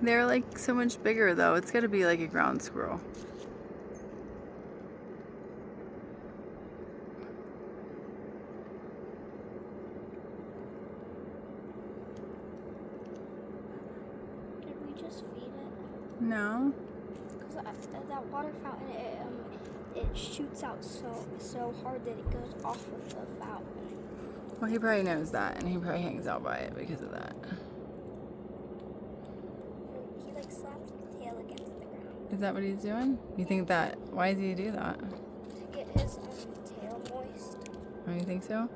They're like so much bigger though. It's gotta be like a ground squirrel. Did we just feed it? No. Because that water fountain, it shoots out so hard that it goes off of the fountain. Well, he probably knows that, and he probably hangs out by it because of that. He like slaps his tail against the ground. Is that what he's doing? You think that? Why does he do that? To get his tail moist. Oh, you think so?